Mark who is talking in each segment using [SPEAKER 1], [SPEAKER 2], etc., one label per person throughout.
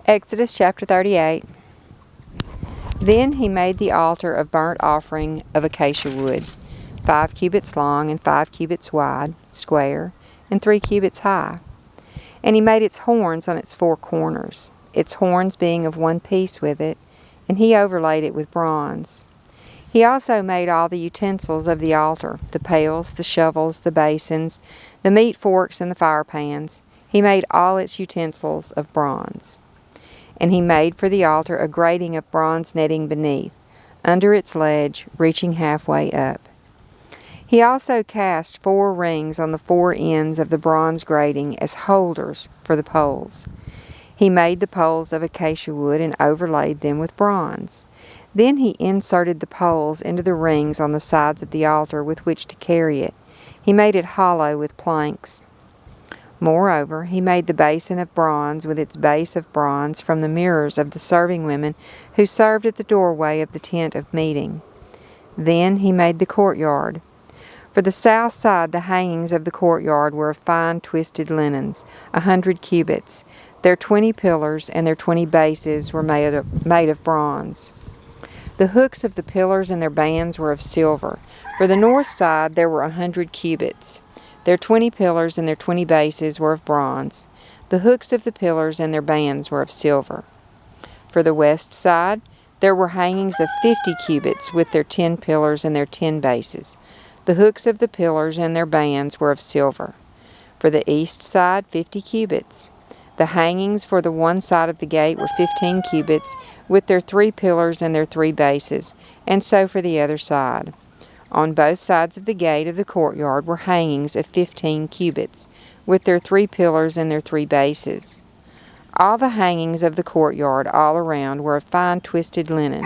[SPEAKER 1] Exodus chapter 38. Then he made the altar of burnt offering of acacia wood, 5 cubits long and 5 cubits wide, square, and 3 cubits high. And he made its horns on its 4 corners, its horns being of one piece with it, and he overlaid it with bronze. He also made all the utensils of the altar, the pails, the shovels, the basins, the meat forks, and the fire pans. He made all its utensils of bronze. And he made for the altar a grating of bronze netting beneath, under its ledge, reaching halfway up. He also cast 4 rings on the 4 ends of the bronze grating as holders for the poles. He made the poles of acacia wood and overlaid them with bronze. Then he inserted the poles into the rings on the sides of the altar with which to carry it. He made it hollow with planks. Moreover, he made the basin of bronze with its base of bronze from the mirrors of the serving women who served at the doorway of the tent of meeting. Then he made the courtyard. For the south side, the hangings of the courtyard were of fine twisted linens, 100 cubits. Their 20 pillars and their 20 bases were made of bronze. The hooks of the pillars and their bands were of silver. For the north side, there were 100 cubits. Their 20 pillars and their 20 bases were of bronze. The hooks of the pillars and their bands were of silver. For the west side, there were hangings of 50 cubits with their 10 pillars and their 10 bases. The hooks of the pillars and their bands were of silver. For the east side, 50 cubits. The hangings for the one side of the gate were 15 cubits with their 3 pillars and their 3 bases, and so for the other side. On both sides of the gate of the courtyard were hangings of 15 cubits, with their 3 pillars and their 3 bases. All the hangings of the courtyard all around were of fine twisted linen,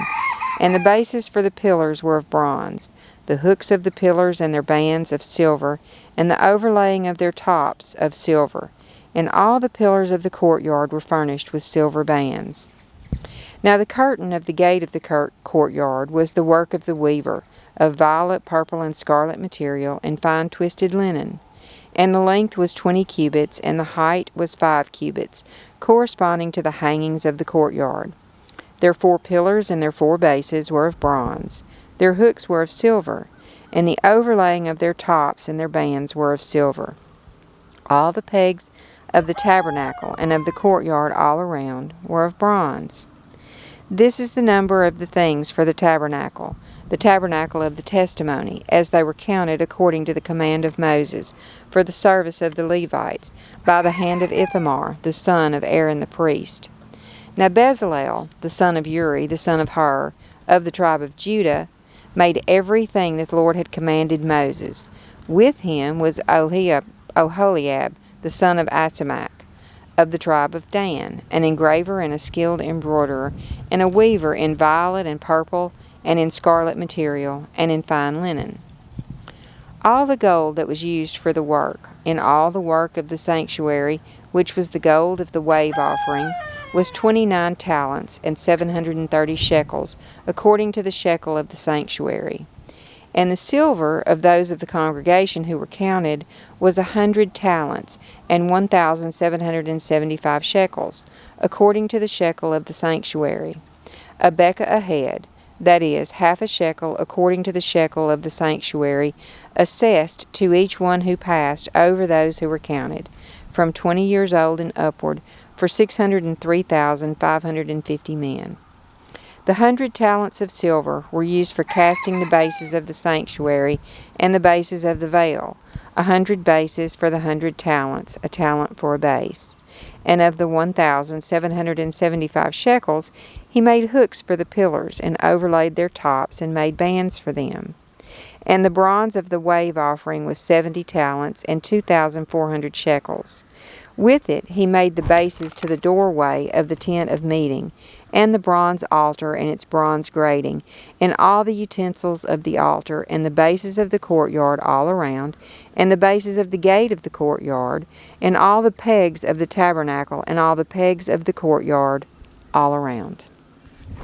[SPEAKER 1] and the bases for the pillars were of bronze, the hooks of the pillars and their bands of silver, and the overlaying of their tops of silver. And all the pillars of the courtyard were furnished with silver bands. Now the curtain of the gate of the courtyard was the work of the weaver, of violet, purple, and scarlet material, and fine twisted linen. And the length was 20 cubits, and the height was 5 cubits, corresponding to the hangings of the courtyard. Their 4 pillars and their 4 bases were of bronze. Their hooks were of silver, and the overlaying of their tops and their bands were of silver. All the pegs of the tabernacle and of the courtyard all around were of bronze. This is the number of the things for the tabernacle of the testimony, as they were counted according to the command of Moses, for the service of the Levites, by the hand of Ithamar, the son of Aaron the priest. Now Bezalel, the son of Uri, the son of Hur, of the tribe of Judah, made everything that the Lord had commanded Moses. With him was Oholiab, the son of Ahisamach, of the tribe of Dan, an engraver and a skilled embroiderer, and a weaver in violet and purple, and in scarlet material, and in fine linen. All the gold that was used for the work, in all the work of the sanctuary, which was the gold of the wave offering, was 29 talents and 730 shekels, according to the shekel of the sanctuary. And the silver of those of the congregation who were counted was 100 talents and 1,775 shekels, according to the shekel of the sanctuary. A bekah a head, that is, half a shekel according to the shekel of the sanctuary, assessed to each one who passed over those who were counted, from 20 years old and upward, for 603,550 men. The 100 talents of silver were used for casting the bases of the sanctuary and the bases of the veil, 100 bases for the 100 talents, a talent for a base. And of the 1,775 shekels, he made hooks for the pillars, and overlaid their tops, and made bands for them. And the bronze of the wave offering was 70 talents and 2,400 shekels. With it he made the bases to the doorway of the tent of meeting, and the bronze altar and its bronze grating, and all the utensils of the altar, and the bases of the courtyard all around, and the bases of the gate of the courtyard, and all the pegs of the tabernacle, and all the pegs of the courtyard all around.